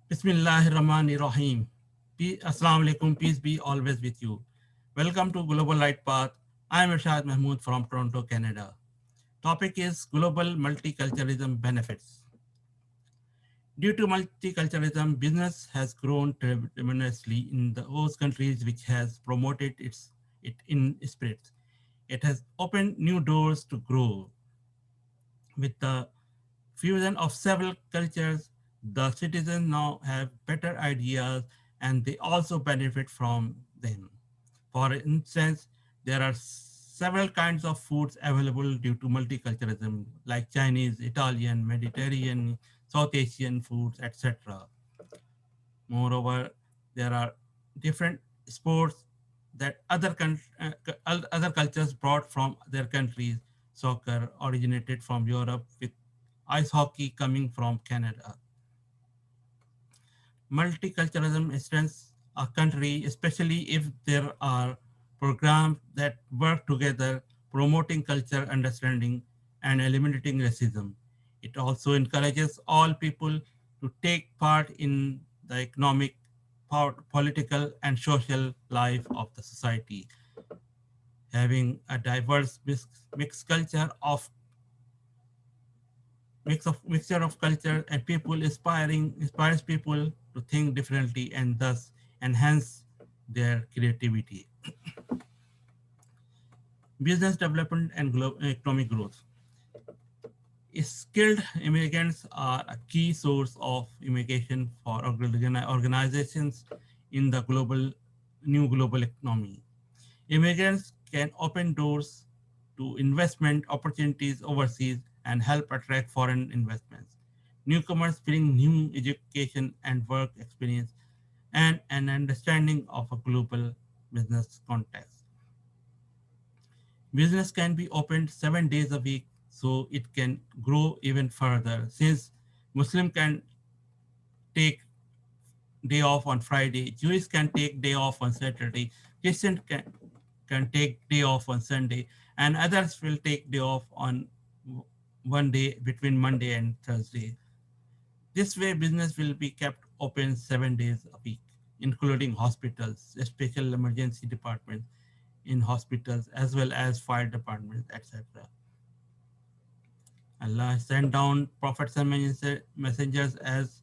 Bismillahirrahmanirrahim. Assalamu alaikum. Peace be always with you. Welcome to Global Light Path. I am Irshad Mahmood from Toronto, Canada. Topic is global multiculturalism benefits. Due to multiculturalism, business has grown tremendously in those countries which has promoted it in spirit. It has opened new doors to grow. With the fusion of several cultures, the citizens now have better ideas and they also benefit from them. For instance, there are several kinds of foods available due to multiculturalism, like Chinese, Italian, Mediterranean, South Asian foods, etc. Moreover, there are different sports that other cultures brought from their countries. Soccer originated from Europe, with ice hockey coming from Canada. Multiculturalism strengthens a country, especially if there are programs that work together, promoting culture understanding and eliminating racism. It also encourages all people to take part in the economic, political, and social life of the society. Having a diverse mixed culture of mixture of culture and people inspires people to think differently and thus enhance their creativity. Business development and economic growth. Skilled immigrants are a key source of immigration for organizations in the new global economy. Immigrants can open doors to investment opportunities overseas and help attract foreign investments. Newcomers bring new education and work experience and an understanding of a global business context. Business can be opened 7 days a week so it can grow even further. Since Muslim can take day off on Friday, Jewish can take day off on Saturday, Christian can take day off on Sunday, and others will take day off on one day between Monday and Thursday. This way, business will be kept open 7 days a week, including hospitals, special emergency departments in hospitals, as well as fire departments, etc. Allah sent down prophets and messengers as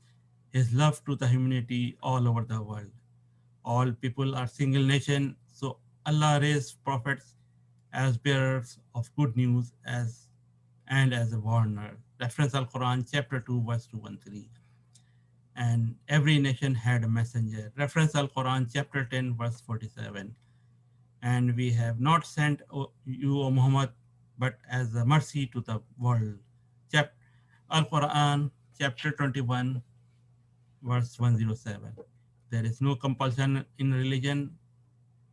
his love to the humanity all over the world. All people are single nation, so Allah raised prophets as bearers of good news and as a warner. Reference Al Quran, chapter 2, verse 213. And every nation had a messenger. Reference Al Quran, chapter 10, verse 47. And we have not sent you, O Muhammad, but as a mercy to the world. Al Quran, chapter 21, verse 107. There is no compulsion in religion.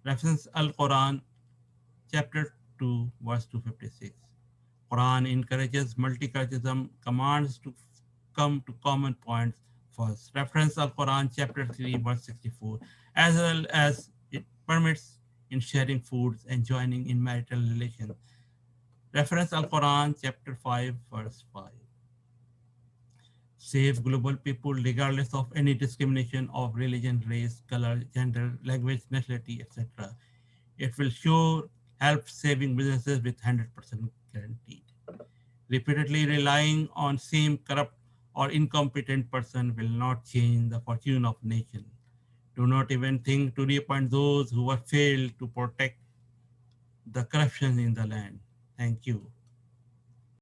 Reference Al Quran, chapter 2, verse 256. Quran encourages multiculturalism, commands to come to common points first. Reference Al Quran, chapter 3, verse 64, as well as it permits in sharing foods and joining in marital relations. Reference Al Quran, chapter 5, verse 5. Save global people regardless of any discrimination of religion, race, color, gender, language, nationality, etc. It will sure help saving businesses with 100% guaranteed. Repeatedly relying on same corrupt or incompetent person will not change the fortune of nation. Do not even think to reappoint those who have failed to protect the corruption in the land. Thank you.